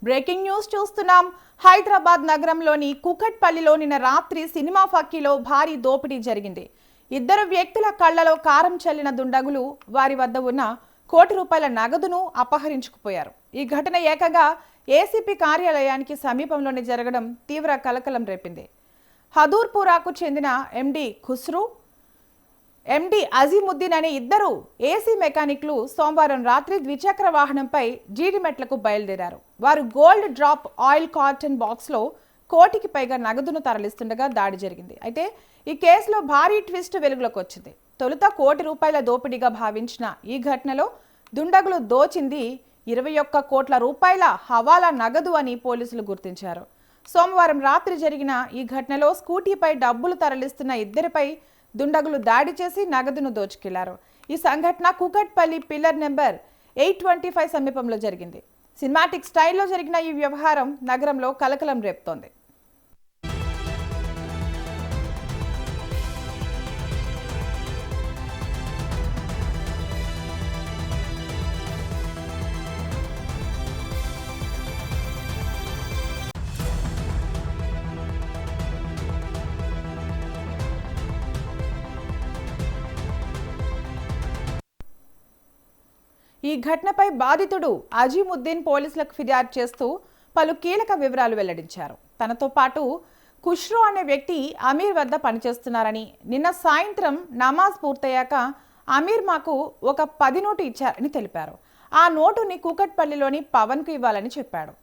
Breaking news చూస్తున్నాం. హైదరాబాద్ నగరంలోని కుకట్పల్లిలో నిన్న రాత్రి సినిమా ఫక్కీలో భారీ దోపిడీ జరిగింది. ఇద్దరు వ్యక్తుల కళ్లలో కారం చల్లిన దుండగులు వారి వద్ద ఉన్న ₹1 కోటి నగదును అపహరించుకుపోయారు. ఈ ఘటన ఏకంగా ఏసీపీ కార్యాలయానికి సమీపంలోనే జరగడం తీవ్ర కలకలం రేపింది. హదూర్పురాకు చెందిన ఎండి ఖుస్రూ, ఎండి అజీముద్దీన్ అనే ఇద్దరు ఏసీ మెకానిక్లు సోమవారం రాత్రి ద్విచక్ర వాహనంపై జీడిమెట్లకు బయలుదేరారు. వారు గోల్డ్ డ్రాప్ ఆయిల్ కాటన్ బాక్స్లో ₹1 కోటికి పైగా నగదును తరలిస్తుండగా దాడి జరిగింది. అయితే ఈ కేసులో భారీ ట్విస్ట్ వెలుగులోకి వచ్చింది. తొలుత ₹1 కోటి దోపిడీగా భావించిన ఈ ఘటనలో దుండగులు దోచింది ₹21 కోట్ల హవాలా నగదు అని పోలీసులు గుర్తించారు. సోమవారం రాత్రి జరిగిన ఈ ఘటనలో స్కూటీపై డబ్బులు తరలిస్తున్న ఇద్దరిపై దుండగులు దాడి చేసి నగదును దోచుకెళ్లారు. ఈ సంఘటన కుకట్పల్లి పిల్లర్ నెంబర్ 825 సమీపంలో జరిగింది. సినిమాటిక్ స్టైల్లో జరిగిన ఈ వ్యవహారం నగరంలో కలకలం రేపుతోంది. ఈ ఘటనపై బాధితుడు అజీముద్దీన్ పోలీసులకు ఫిర్యాదు చేస్తూ పలు కీలక వివరాలు వెల్లడించారు. తనతో పాటు ఖుస్రూ అనే వ్యక్తి అమీర్ వద్ద పనిచేస్తున్నారని, నిన్న సాయంత్రం నమాజ్ పూర్తయ్యాక అమీర్ మాకు ఒక 10 నోటు ఇచ్చారని తెలిపారు. ఆ నోటుని కూకట్పల్లిలోని పవన్కు ఇవ్వాలని చెప్పాడు.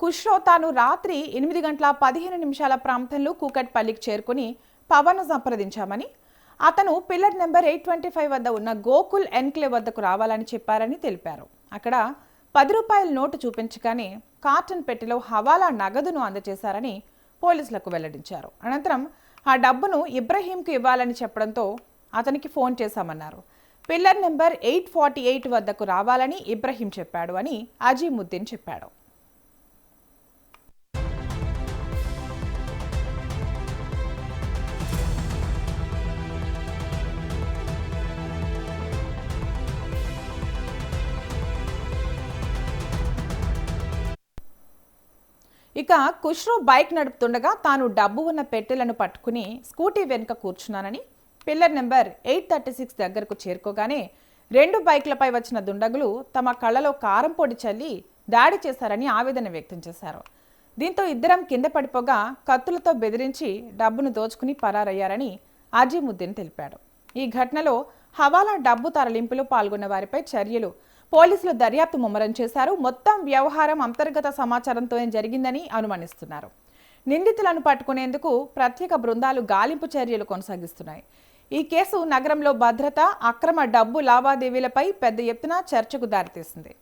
ఖుస్రూ తాను రాత్రి 8:15 ప్రాంతంలో కూకట్పల్లికి చేరుకుని పవన్ను సంప్రదించామని, అతను పిల్లర్ నెంబర్ 825 వద్ద ఉన్న గోకుల్ ఎన్క్లేవ్ వద్దకు రావాలని చెప్పారని తెలిపారు. అక్కడ ₹10 నోటు చూపించగానే కాటన్ పెట్టెలో హవాలా నగదును అందజేశారని పోలీసులకు వెల్లడించారు. అనంతరం ఆ డబ్బును ఇబ్రహీంకు ఇవ్వాలని చెప్పడంతో అతనికి ఫోన్ చేశామన్నారు. పిల్లర్ నెంబర్ 848 వద్దకు రావాలని ఇబ్రహీం చెప్పాడు అని అజీముద్దీన్ చెప్పాడు. ఇక ఖుస్రూ బైక్ నడుపుతుండగా తాను డబ్బు ఉన్న పెట్టెలను పట్టుకుని స్కూటీ వెనుక కూర్చున్నానని, పిల్లర్ నెంబర్ 836 దగ్గరకు చేరుకోగానే 2 బైక్లపై వచ్చిన దుండగులు తమ కళ్ళలో కారం పొడి చల్లి దాడి చేశారని ఆవేదన వ్యక్తం చేశారు. దీంతో ఇద్దరం కింద పడిపోగా కత్తులతో బెదిరించి డబ్బును దోచుకుని పరారయ్యారని అజీముద్దీన్ తెలిపాడు. ఈ ఘటనలో హవాలా డబ్బు తరలింపులో పాల్గొన్న వారిపై చర్యలు పోలీసులు దర్యాప్తు ముమ్మరం చేశారు. మొత్తం వ్యవహారం అంతర్గత సమాచారంతోనే జరిగిందని అనుమానిస్తున్నారు. నిందితులను పట్టుకునేందుకు ప్రత్యేక బృందాలు గాలింపు చర్యలు కొనసాగిస్తున్నాయి. ఈ కేసు నగరంలో భద్రత, అక్రమ డబ్బు లావాదేవీలపై పెద్ద ఎత్తున చర్చకు దారితీసింది.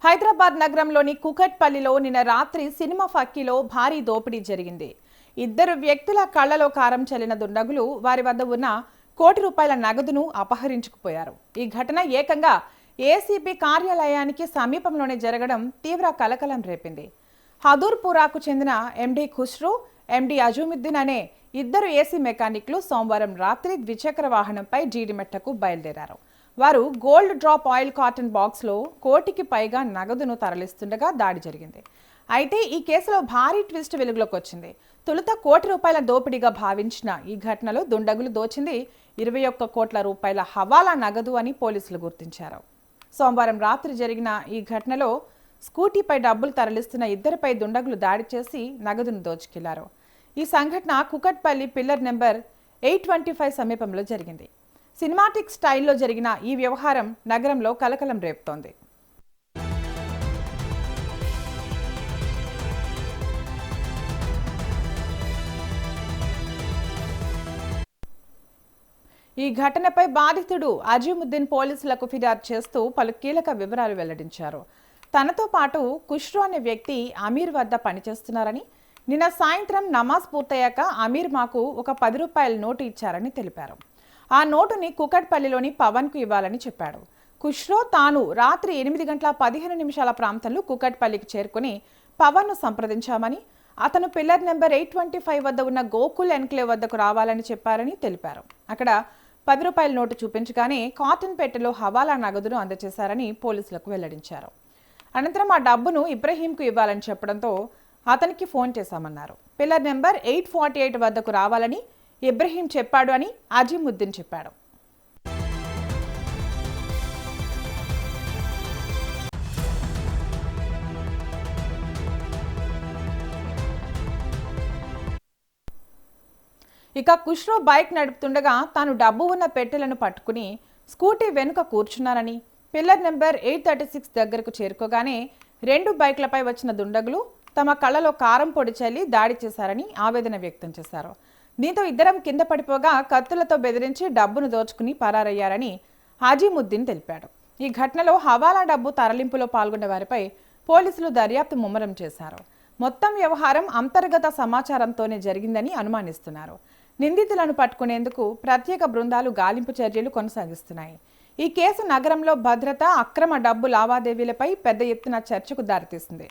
హైదరాబాద్ నగరంలోని కుకట్పల్లిలో నిన్న రాత్రి సినిమా ఫక్కీలో భారీ దోపిడీ జరిగింది. ఇద్దరు వ్యక్తుల కళ్లలో కారం చల్లిన దుండగులు వారి వద్ద ఉన్న ₹1 కోటి నగదును అపహరించుకుపోయారు. ఈ ఘటన ఏకంగా ఏసీపీ కార్యాలయానికి సమీపంలోనే జరగడం తీవ్ర కలకలం రేపింది. హదూర్పురాకు చెందిన ఎండి ఖుస్రూ, ఎండి అజీముద్దీన్ అనే ఇద్దరు ఏసీ మెకానిక్లు సోమవారం రాత్రి ద్విచక్ర వాహనంపై జీడిమెట్లకు బయలుదేరారు. వారు గోల్డ్ డ్రాప్ ఆయిల్ కాటన్ బాక్స్లో ₹1 కోటికి పైగా నగదును తరలిస్తుండగా దాడి జరిగింది. అయితే ఈ కేసులో భారీ ట్విస్ట్ వెలుగులోకి వచ్చింది. తొలుత ₹1 కోటి దోపిడీగా భావించిన ఈ ఘటనలో దుండగులు దోచింది ₹21 కోట్ల హవాలా నగదు అని పోలీసులు గుర్తించారు. సోమవారం రాత్రి జరిగిన ఈ ఘటనలో స్కూటీపై డబ్బులు తరలిస్తున్న ఇద్దరిపై దుండగులు దాడి చేసి నగదును దోచుకెళ్లారు. ఈ సంఘటన కుకట్పల్లి పిల్లర్ నెంబర్ 825 సమీపంలో జరిగింది. సినిమాటిక్ స్టైల్లో జరిగిన ఈ వ్యవహారం నగరంలో కలకలం రేపుతోంది. ఈ ఘటనపై బాధితుడు అజీముద్దీన్ పోలీసులకు ఫిర్యాదు చేస్తూ పలు కీలక వివరాలు వెల్లడించారు. తనతో పాటు ఖుష్రో అనే వ్యక్తి అమీర్ వద్ద పనిచేస్తున్నారని, నిన్న సాయంత్రం నమాజ్ పూర్తయ్యాక అమీర్ మాకు ఒక 10 రూపాయల నోటు ఇచ్చారని తెలిపారు. ఆ నోటుని కుకట్పల్లిలోని పవన్కు ఇవ్వాలని చెప్పాడు. ఖుష్రో తాను రాత్రి 8:15 ప్రాంతంలో కుకట్పల్లికి చేరుకుని పవన్ను సంప్రదించామని, అతను పిల్లర్ నెంబర్ 825 వద్ద ఉన్న గోకుల్ ఎన్క్లేవ్ వద్దకు రావాలని చెప్పారని తెలిపారు. అక్కడ 10 రూపాయల నోటు చూపించగానే కాటన్ పెట్టెలో హవాలా నగదును అందజేశారని పోలీసులకు వెల్లడించారు. అనంతరం ఆ డబ్బును ఇబ్రహీంకు ఇవ్వాలని చెప్పడంతో అతనికి ఫోన్ చేశామన్నారు. పిల్లర్ నెంబర్ 848 వద్దకు రావాలని ఇబ్రహీం చెప్పాడు అని అజీముద్దీన్ చెప్పాడు. ఇక ఖుష్రో బైక్ నడుపుతుండగా తాను డబ్బు ఉన్న పెట్టెలను పట్టుకుని స్కూటీ వెనుక కూర్చున్నారని, పిల్లర్ నెంబర్ 836 దగ్గరకు చేరుకోగానే 2 బైక్లపై వచ్చిన దుండగులు తమ కళ్ళలో కారం పొడి చల్లి దాడి చేశారని ఆవేదన వ్యక్తం చేశారు. దీంతో ఇద్దరం కింద పడిపోగా కత్తులతో బెదిరించి డబ్బును దోచుకుని పరారయ్యారని అజీముద్దీన్ తెలిపాడు. ఈ ఘటనలో హవాలా డబ్బు తరలింపులో పాల్గొన్న వారిపై పోలీసులు దర్యాప్తు ముమ్మరం చేశారు. మొత్తం వ్యవహారం అంతర్గత సమాచారంతోనే జరిగిందని అనుమానిస్తున్నారు. నిందితులను పట్టుకునేందుకు ప్రత్యేక బృందాలు గాలింపు చర్యలు కొనసాగిస్తున్నాయి. ఈ కేసు నగరంలో భద్రత, అక్రమ డబ్బు లావాదేవీలపై పెద్ద ఎత్తున చర్చకు దారితీసింది.